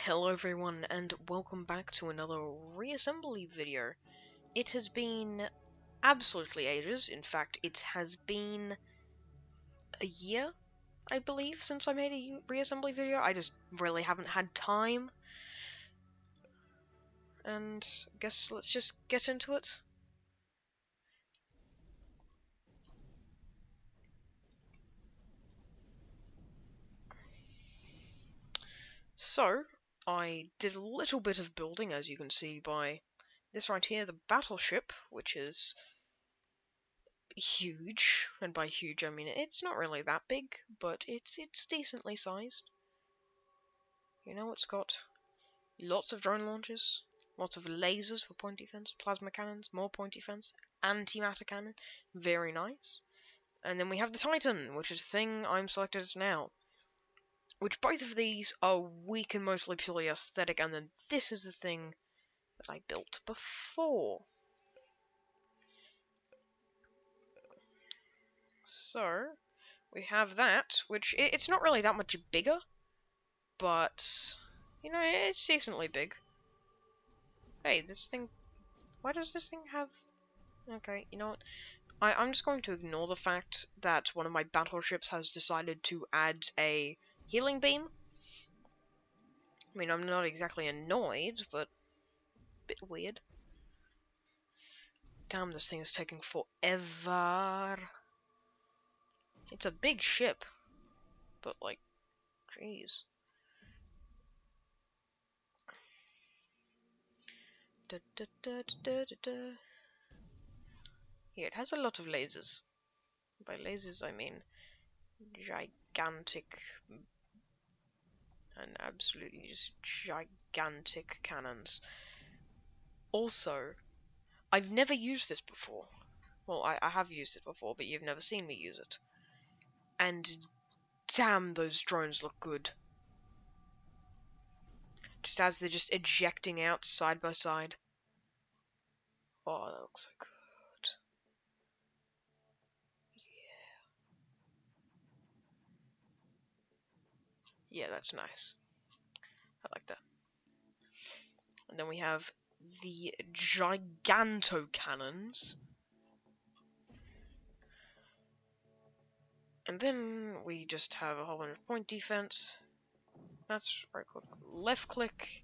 Hello everyone and welcome back to another reassembly video. It has been absolutely ages. In fact, it has been a year, I believe, since I made a reassembly video. I just really haven't had time. And I guess let's just get into it. So, I did a little bit of building, as you can see by this right here, the battleship, which is huge, and by huge I mean it's not really that big, but it's decently sized. You know, it's got lots of drone launchers, lots of lasers for point defense, plasma cannons, more point defense, antimatter cannon, very nice. And then we have the Titan, which is the thing I'm selected as now. Which both of these are weak and mostly purely aesthetic, and then this is the thing that I built before. So, we have that, which it's not really that much bigger, but, you know, it's decently big. Hey, this thing... Why does this thing have... Okay, you know what? I'm just going to ignore the fact that one of my battleships has decided to add a healing beam. I mean, I'm not exactly annoyed, but a bit weird. Damn, this thing is taking forever. It's a big ship, but like, jeez. Here, it has a lot of lasers. By lasers, I mean gigantic and absolutely just gigantic cannons. Also, I've never used this before. Well, I have used it before, but you've never seen me use it. And damn, those drones look good. Just as they're just ejecting out side by side. Oh, that looks so good. Yeah, that's nice. I like that. And then we have the giganto cannons. And then we just have a whole bunch of point defense. That's right click, left click.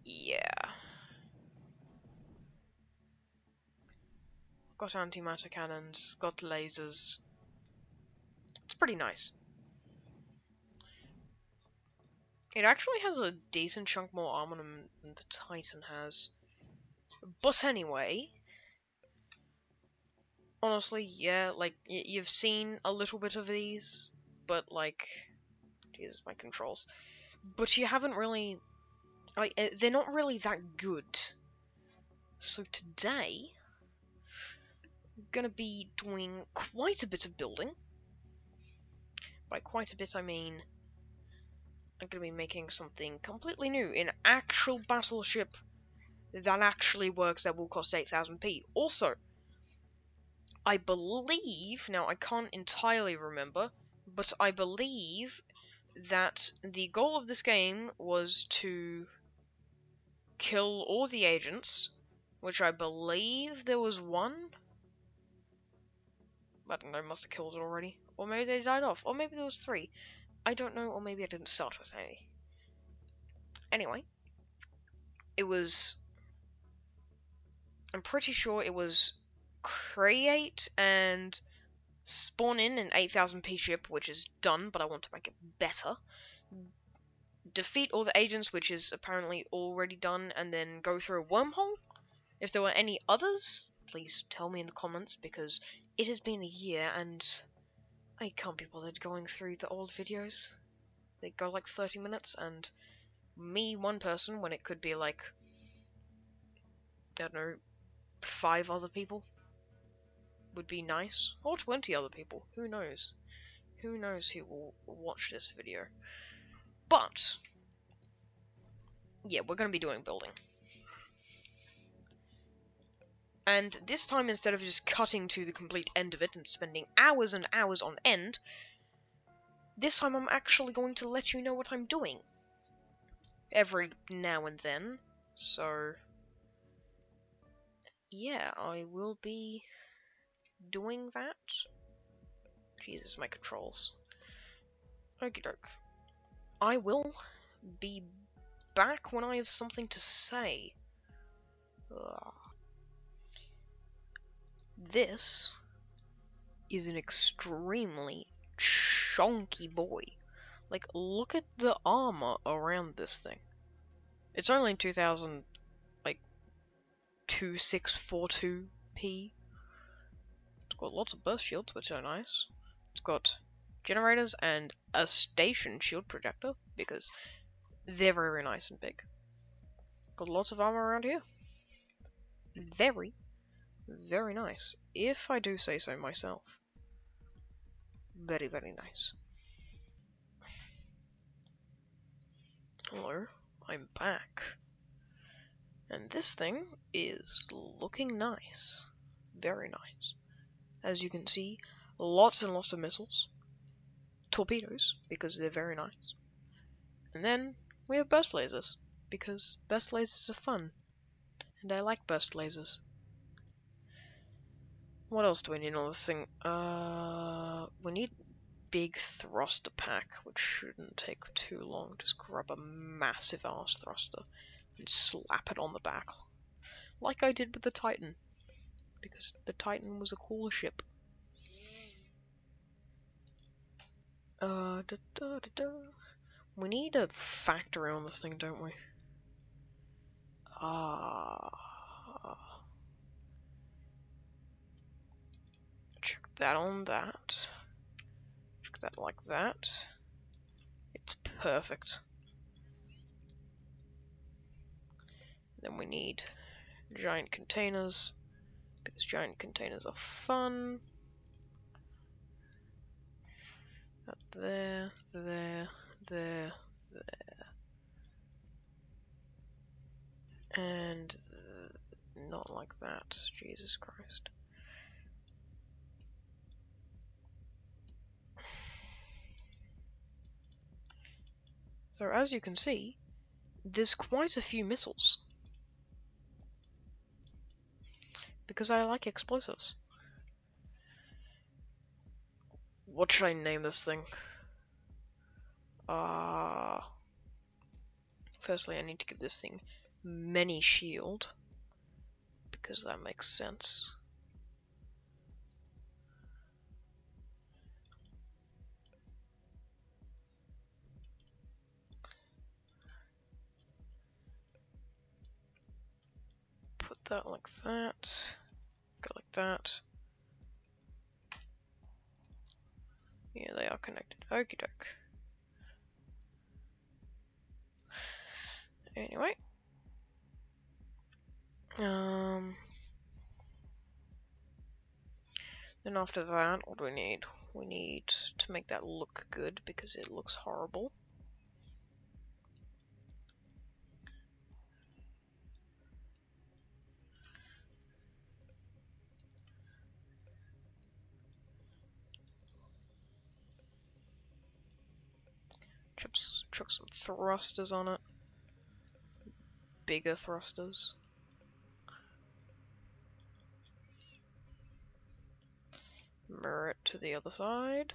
Yeah. Got antimatter cannons, got lasers. It's pretty nice. It actually has a decent chunk more armor than the Titan has. But anyway, honestly, yeah, like, you've seen a little bit of these, but like, Jesus, my controls. But you haven't really, like, they're not really that good. So today, I'm gonna be doing quite a bit of building. By quite a bit, I mean I'm gonna be making something completely new, an actual battleship that actually works, that will cost 8,000p. Also, I believe, now I can't entirely remember, but I believe that the goal of this game was to kill all the agents, which I believe there was one. I don't know, must have killed it already. Or maybe they died off, or maybe there was 3. I don't know, or maybe I didn't start with any. Anyway, it was... I'm pretty sure it was create and spawn in an 8000p ship, which is done, but I want to make it better. Defeat all the agents, which is apparently already done, and then go through a wormhole. If there were any others, please tell me in the comments, because it has been a year and I can't be bothered going through the old videos. They go like 30 minutes, and me, one person, when it could be like, I don't know, 5 other people would be nice. Or 20 other people. Who knows? Who knows who will watch this video. But, yeah, we're going to be doing building. And this time, instead of just cutting to the complete end of it and spending hours and hours on end, This time I'm actually going to let you know what I'm doing. Every now and then. So, yeah, I will be doing that. Jesus, my controls. Okie doke. I will be back when I have something to say. Ugh. This is an extremely chunky boy. Like, look at the armor around this thing. It's only 2000, like, 2642p. It's got lots of burst shields, which are nice. It's got generators and a station shield projector, because they're very nice and big. Got lots of armor around here. Very, very nice. If I do say so myself. Very, very nice. Hello, I'm back. And this thing is looking nice. Very nice. As you can see, lots and lots of missiles. Torpedoes, because they're very nice. And then we have burst lasers, because burst lasers are fun. And I like burst lasers. What else do we need on this thing? We need big thruster pack, which shouldn't take too long. Just grab a massive ass thruster and slap it on the back. Like I did with the Titan. Because the Titan was a cooler ship. We need a factory on this thing, don't we? Check that on that. Check that like that. It's perfect. Then we need giant containers, because giant containers are fun. Up there, there, there, there. And not like that. Jesus Christ. So as you can see, there's quite a few missiles. Because I like explosives. What should I name this thing? Firstly, I need to give this thing many shield. Because that makes sense. Put that like that. Go like that. Yeah, they are connected. Okie doke. Anyway. Then after that, what do we need? We need to make that look good because it looks horrible. Chuck some thrusters on it. Bigger thrusters. Mirror it to the other side.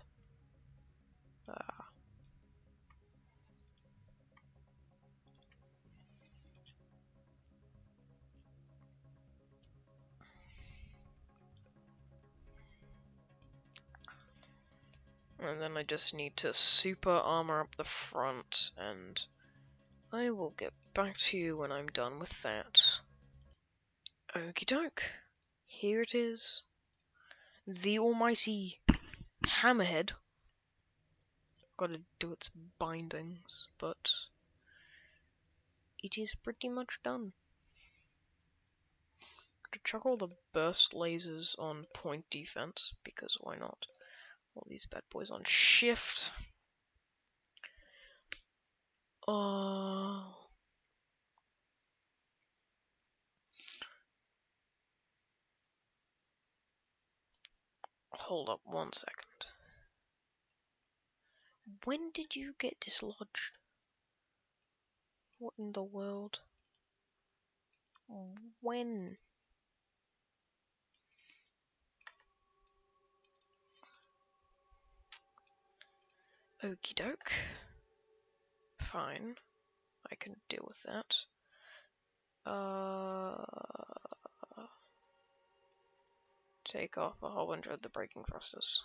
And then I just need to super armor up the front, and I will get back to you when I'm done with that. Okie doke. Here it is. The almighty Hammerhead. Gotta do its bindings, but it is pretty much done. Gotta chuck all the burst lasers on point defense, because why not? All these bad boys on shift. Hold up 1 second. When did you get dislodged? What in the world? When? Okie doke. Fine. I can deal with that. Take off a whole bunch of the braking thrusters.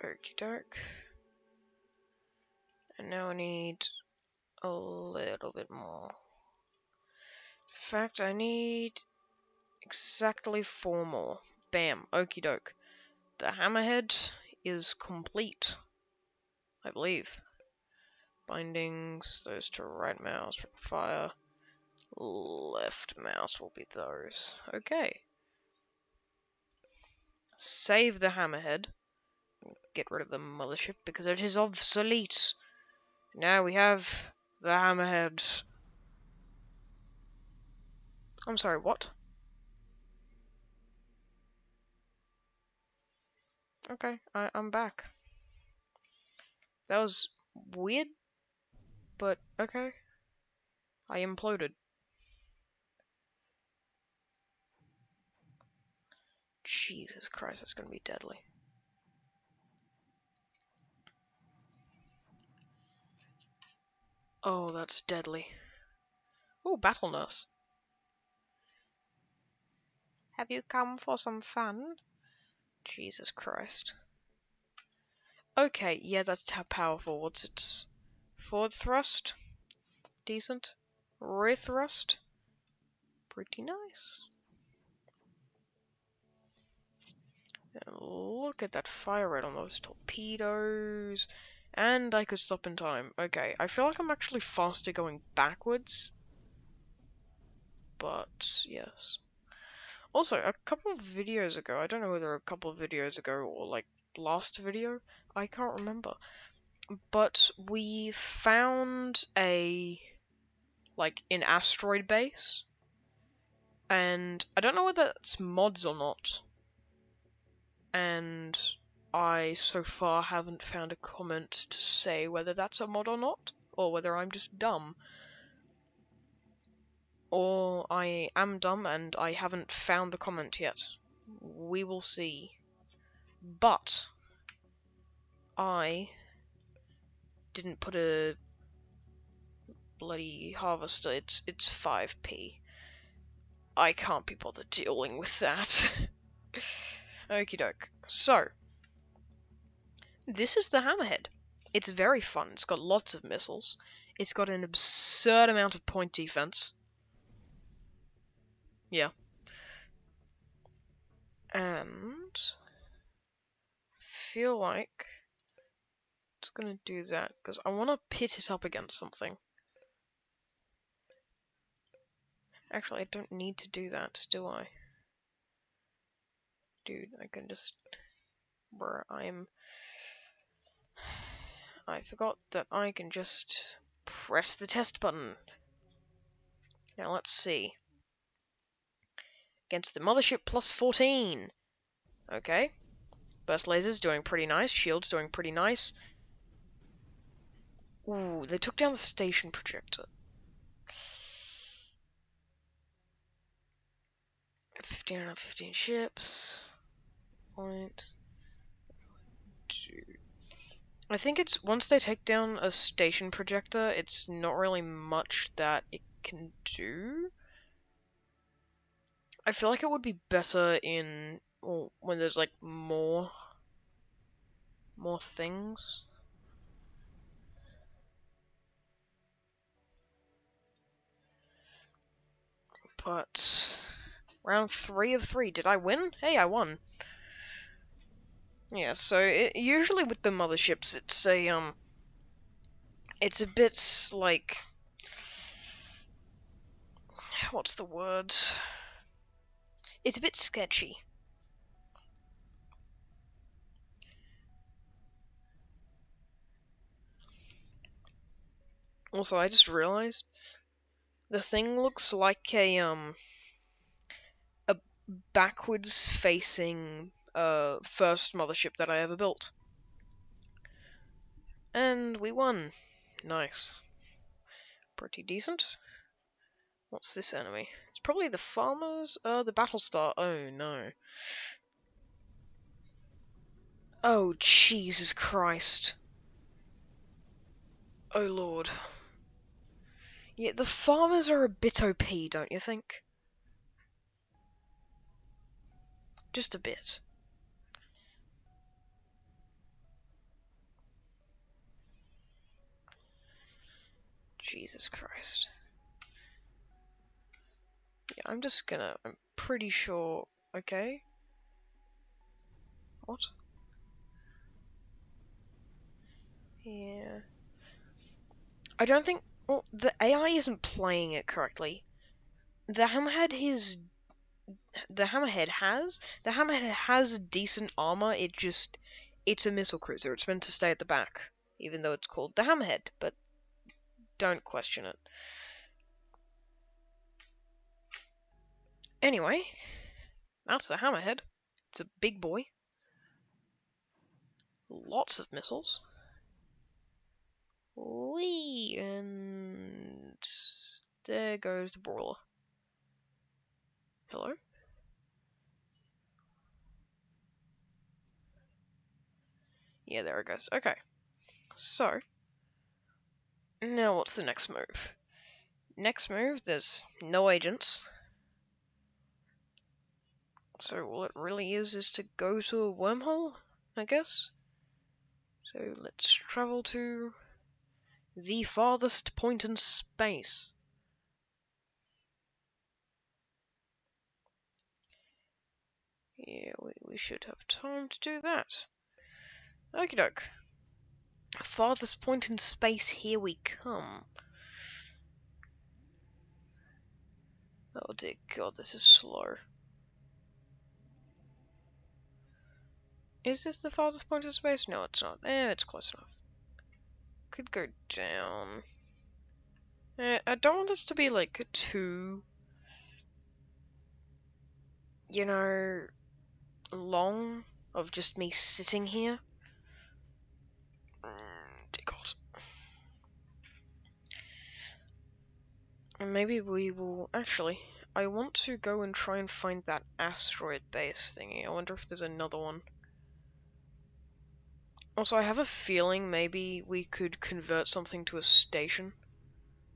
Okie doke. And now I need a little bit more. In fact, I need exactly 4 more. Bam. Okie doke. The hammerhead is complete, I believe. Bindings, those to right mouse, fire, left mouse will be those. Okay. Save the hammerhead. Get rid of the mothership because it is obsolete. Now we have the hammerhead. I'm sorry, what? Okay, I'm back. That was weird, but okay. I imploded. Jesus Christ, that's gonna be deadly. Oh, that's deadly. Oh, Battle Nurse. Have you come for some fun? Jesus Christ. Okay, yeah, that's how powerful. What's its forward thrust? Decent. Rear thrust? Pretty nice. And look at that fire rate on those torpedoes. And I could stop in time. Okay, I feel like I'm actually faster going backwards. But, yes. Also, a couple of videos ago, I don't know whether a couple of videos ago or like last video, I can't remember. But we found an asteroid base. And I don't know whether it's mods or not. And I so far haven't found a comment to say whether that's a mod or not, or whether I'm just dumb. Or I am dumb and I haven't found the comment yet. We will see. But I didn't put a bloody harvester. It's 5p. I can't be bothered dealing with that. Okie doke. So, this is the hammerhead. It's very fun. It's got lots of missiles. It's got an absurd amount of point defense. Yeah. And I feel like it's gonna do that because I want to pit it up against something. Actually, I don't need to do that, do I? Dude, I can just... Bruh, I forgot that I can just press the test button. Now let's see. Against the mothership plus 14. Okay. Burst lasers doing pretty nice. Shields doing pretty nice. Ooh, they took down the station projector. 15 out of 15 ships. Points. I think it's once they take down a station projector, it's not really much that it can do. I feel like it would be better in when there's like more things. But round 3 of 3, did I win? Hey, I won. Yeah, so usually with the motherships, it's a bit like, what's the word? It's a bit sketchy. Also, I just realized the thing looks like a backwards facing first mothership that I ever built. And we won. Nice. Pretty decent. What's this enemy? It's probably the farmers? The Battlestar. Oh no. Oh Jesus Christ. Oh lord. Yeah, the farmers are a bit OP, don't you think? Just a bit. Jesus Christ. Yeah, I'm pretty sure. Okay. What? Yeah. I don't think. Well, the AI isn't playing it correctly. The Hammerhead his. The Hammerhead has decent armor. It's a missile cruiser. It's meant to stay at the back, even though it's called the Hammerhead. But don't question it. Anyway, that's the Hammerhead. It's a big boy. Lots of missiles. Whee! And there goes the brawler. Hello? Yeah, there it goes. Okay. So, now what's the next move? Next move, there's no agents. So all it really is to go to a wormhole, I guess. So let's travel to the farthest point in space. Yeah, we should have time to do that. Okie doke. Farthest point in space, here we come. Oh dear god, this is slow. Is this the farthest point in space? No, it's not. It's close enough. Could go down. I don't want this to be like too, you know, long of just me sitting here. Dear god. And maybe we will... Actually, I want to go and try and find that asteroid base thingy. I wonder if there's another one. Also, I have a feeling maybe we could convert something to a station.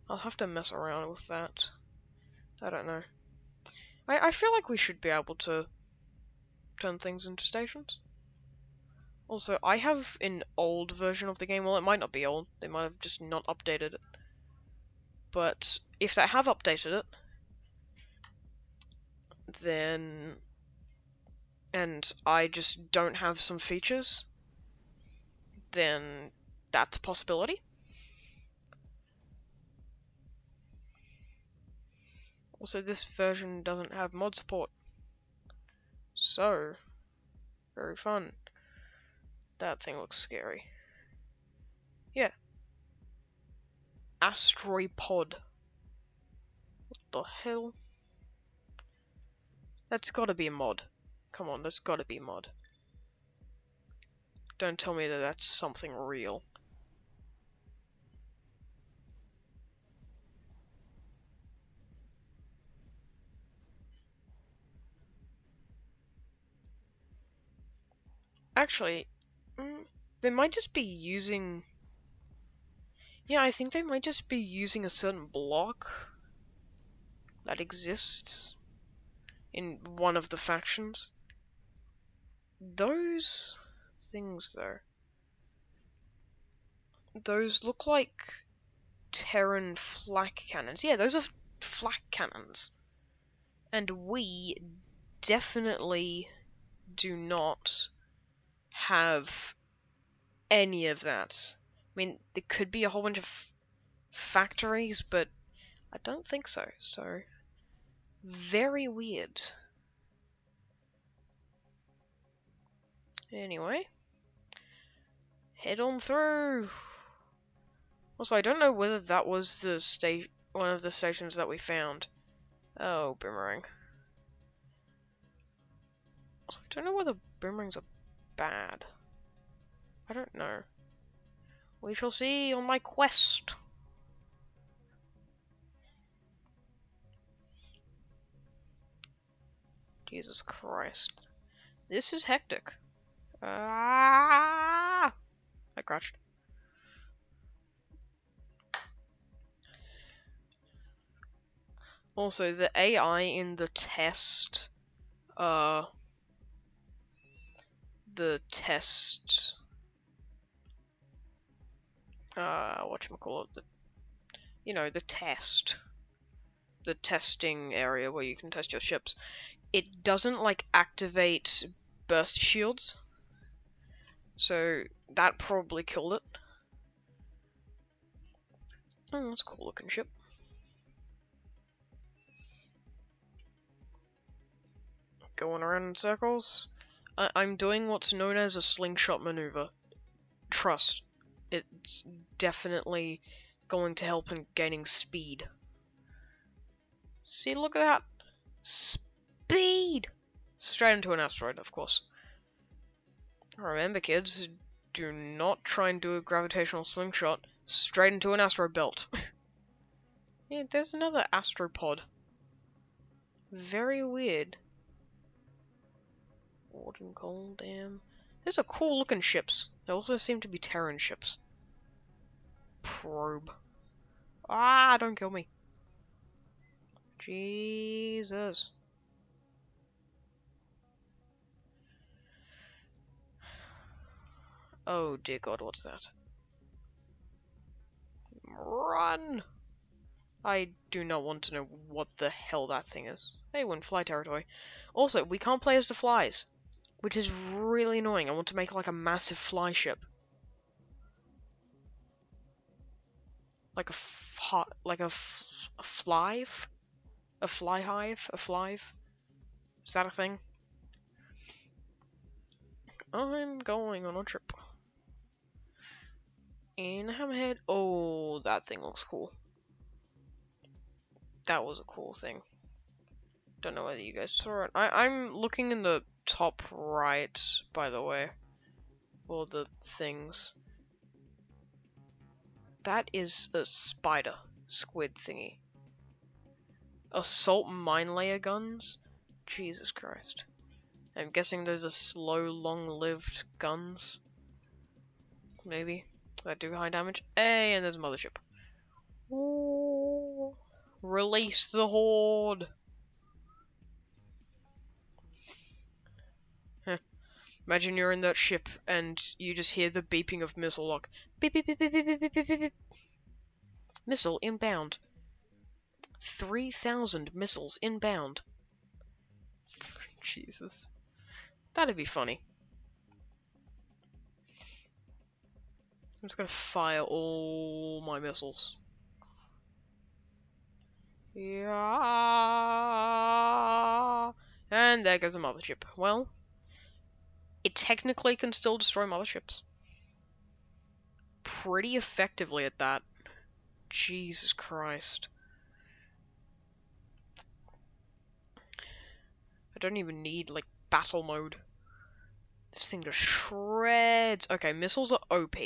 I'll have to mess around with that. I don't know. I feel like we should be able to turn things into stations. Also, I have an old version of the game. Well, it might not be old. They might have just not updated it. But if they have updated it, then... and I just don't have some features, then that's a possibility. Also, this version doesn't have mod support. So, very fun. That thing looks scary. Yeah. Asteroid pod. What the hell? That's gotta be a mod. Come on, that's gotta be a mod. Don't tell me that that's something real. Actually, they might just be using... Yeah, I think they might just be using a certain block that exists in one of the factions. Those things, though. Those look like Terran flak cannons. Yeah, those are flak cannons. And we definitely do not have any of that. I mean, there could be a whole bunch of factories, but I don't think so. So, very weird. Anyway, head on through. Also, I don't know whether that was one of the stations that we found. Oh, boomerang. I don't know whether boomerangs are bad. I don't know. We shall see on my quest. Jesus Christ. This is hectic. Ah! I crashed. Also, the AI in the test, whatchamacallit, the test. The testing area where you can test your ships. It doesn't, like, activate burst shields. So, that probably killed it. Oh, that's a cool looking ship. Going around in circles. I'm doing what's known as a slingshot maneuver. Trust. It's definitely going to help in gaining speed. See, look at that. Speed! Straight into an asteroid, of course. Remember, kids, do not try and do a gravitational slingshot straight into an asteroid belt. Yeah, there's another astropod. Very weird. Warden Coal Dam. These are cool looking ships. They also seem to be Terran ships. Probe. Ah, don't kill me. Jesus. Oh dear God, what's that? Run! I do not want to know what the hell that thing is. Hey, we're in fly territory. Also, we can't play as the flies, which is really annoying. I want to make like a massive fly ship. Like a flive? A fly hive? A flive? Is that a thing? I'm going on a trip. In Hammerhead. Oh, that thing looks cool. That was a cool thing. Don't know whether you guys saw it. I'm looking in the top right, by the way, for the things. That is a spider squid thingy. Assault mine layer guns? Jesus Christ. I'm guessing those are slow, long-lived guns. Maybe. That do high damage. Hey, and there's a mothership. Ooh. Release the horde! Imagine you're in that ship and you just hear the beeping of missile lock. Beep beep beep beep beep beep beep beep beep. Missile inbound. 3,000 missiles inbound. Jesus. That'd be funny. I'm just gonna fire all my missiles. Yeah. And there goes a mothership. Well, it technically can still destroy motherships. Pretty effectively at that. Jesus Christ. I don't even need, like, battle mode. This thing just shreds. Okay, missiles are OP.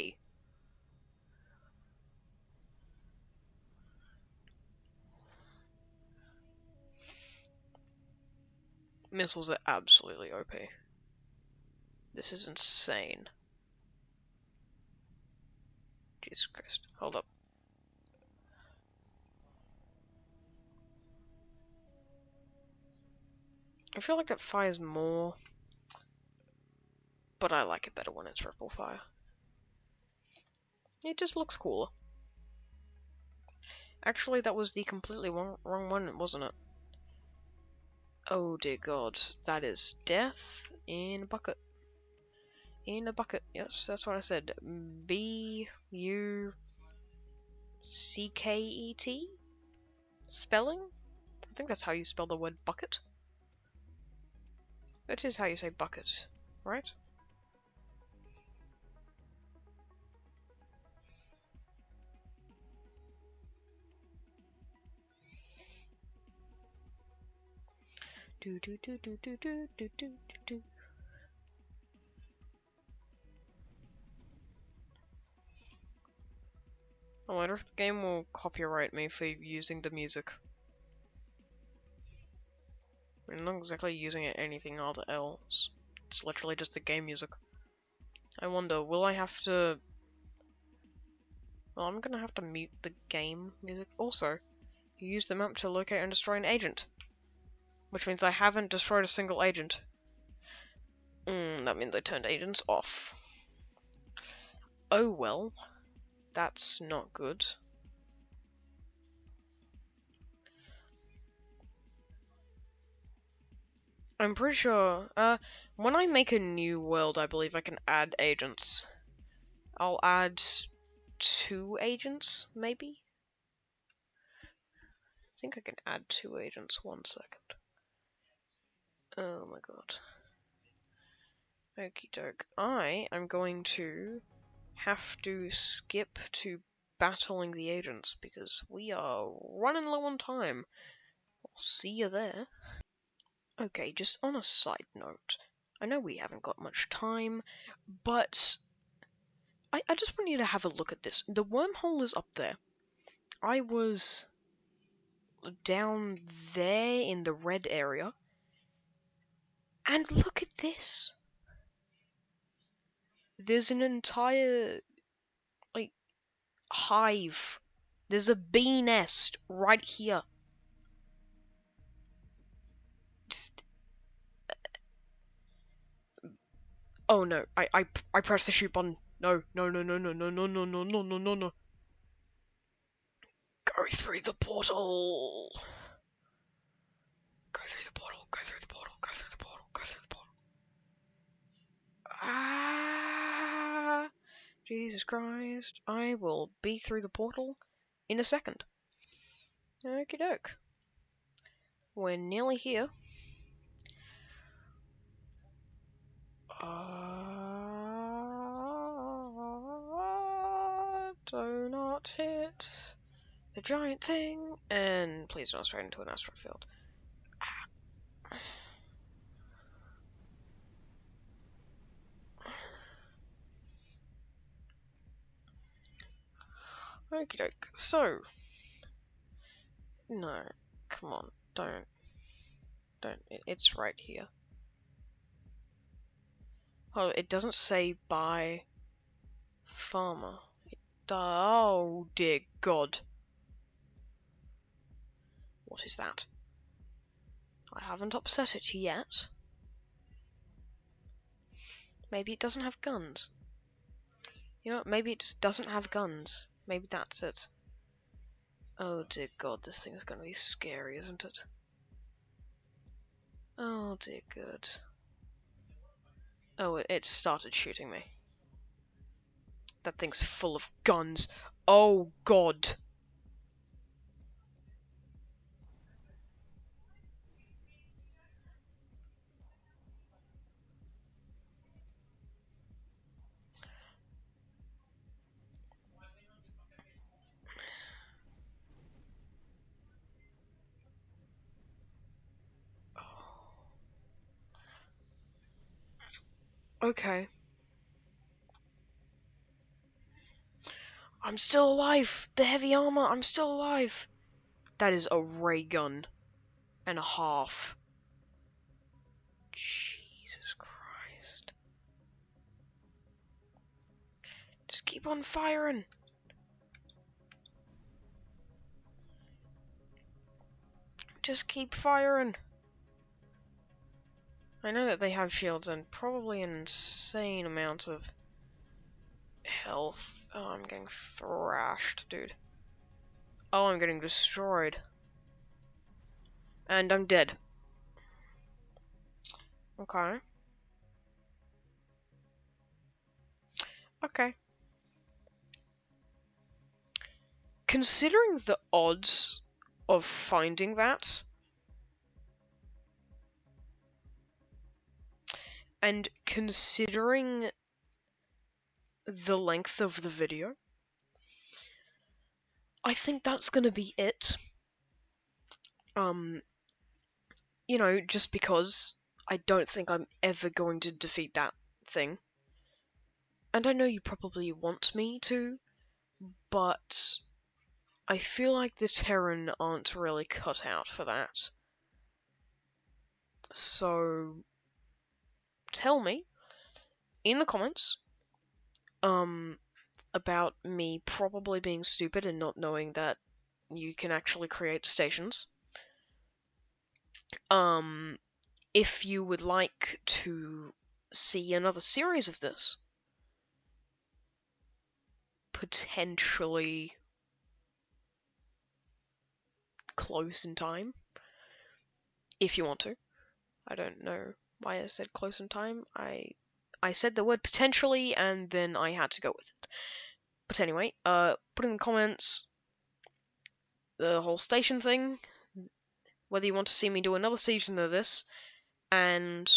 Missiles are absolutely OP. This is insane. Jesus Christ. Hold up. I feel like that fires more, but I like it better when it's ripple fire. It just looks cooler. Actually, that was the completely wrong one, wasn't it? Oh dear God, that is death in a bucket. In a bucket, yes, that's what I said. B-U-C-K-E-T? Spelling? I think that's how you spell the word bucket. That is how you say bucket, right? Do do do do do do do do do. I wonder if the game will copyright me for using the music. I'm not exactly using it anything else. It's literally just the game music. I wonder, will I have to... Well, I'm gonna have to mute the game music. Also, you use the map to locate and destroy an agent. Which means I haven't destroyed a single agent. That means I turned agents off. Oh well. That's not good. I'm pretty sure, when I make a new world, I believe I can add agents. I'll add 2 agents, maybe? I think I can add 2 agents, 1 second. Oh my god. Okie doke. I am going to have to skip to battling the agents because we are running low on time. I'll see you there. Okay, just on a side note, I know we haven't got much time, but I just want you to have a look at this. The wormhole is up there. I was down there in the red area, and look at this. There's an entire, like, hive. There's a bee nest right here. Oh no, I pressed the shoot button. No, no, no, no, no, no, no, no, no, no, no, no, no. Go through the portal. Go through the portal, go through the portal, go through the portal, go through the portal. Ah, Jesus Christ. I will be through the portal in a second. Okie doke. We're nearly here. Do not hit the giant thing, and please don't straight into an asteroid field. Okie doke. So, no, come on, don't. It's right here. Oh, it doesn't say by farmer. Oh dear God. What is that? I haven't upset it yet. Maybe it doesn't have guns. You know what? Maybe it just doesn't have guns. Maybe that's it. Oh dear God, this thing's gonna be scary, isn't it? Oh dear God. Oh, it started shooting me. That thing's full of guns. Oh God. Okay. I'm still alive! The heavy armor, I'm still alive! That is a ray gun and a half. Jesus Christ. Just keep on firing! Just keep firing! I know that they have shields and probably an insane amount of health. Oh, I'm getting thrashed, dude. Oh, I'm getting destroyed. And I'm dead. Okay. Okay. Considering the odds of finding that, and considering the length of the video, I think that's gonna be it. You know, just because I don't think I'm ever going to defeat that thing. And I know you probably want me to, but I feel like the Terran aren't really cut out for that. So tell me in the comments about me probably being stupid and not knowing that you can actually create stations. If you would like to see another series of this, potentially close in time, if you want to. I don't know why I said close in time. I said the word potentially and then I had to go with it. But anyway, put in the comments the whole station thing, whether you want to see me do another season of this, and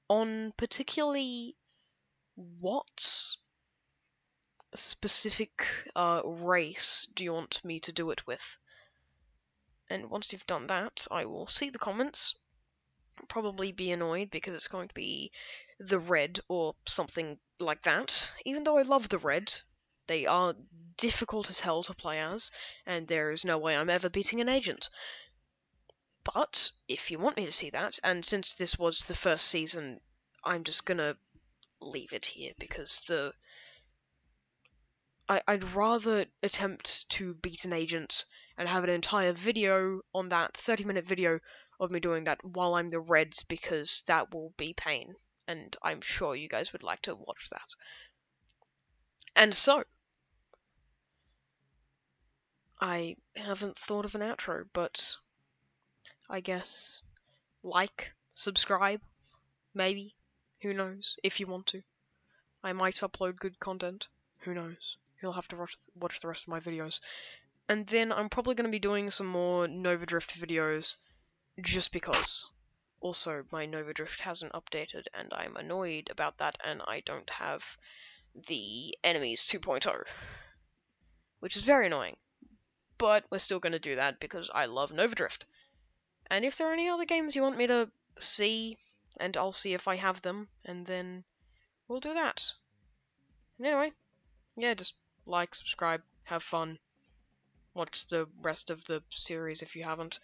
on particularly what specific race do you want me to do it with. And once you've done that, I will see the comments, probably be annoyed because it's going to be the red or something like that. Even though I love the red, they are difficult as hell to play as, and there is no way I'm ever beating an agent. But if you want me to see that, and since this was the first season, I'm just gonna leave it here because I'd rather attempt to beat an agent and have an entire video on that 30-minute video of me doing that while I'm the Reds, because that will be pain, and I'm sure you guys would like to watch that. And so, I haven't thought of an outro, but I guess like, subscribe, maybe, who knows, if you want to. I might upload good content, who knows. You'll have to watch the rest of my videos. And then I'm probably going to be doing some more Nova Drift videos, just because. Also, my Nova Drift hasn't updated, and I'm annoyed about that, and I don't have the Enemies 2.0, which is very annoying. But we're still going to do that because I love Nova Drift. And if there are any other games you want me to see, and I'll see if I have them, and then we'll do that. And anyway, yeah, just like, subscribe, have fun, watch the rest of the series if you haven't,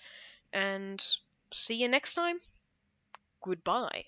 and see you next time. Goodbye.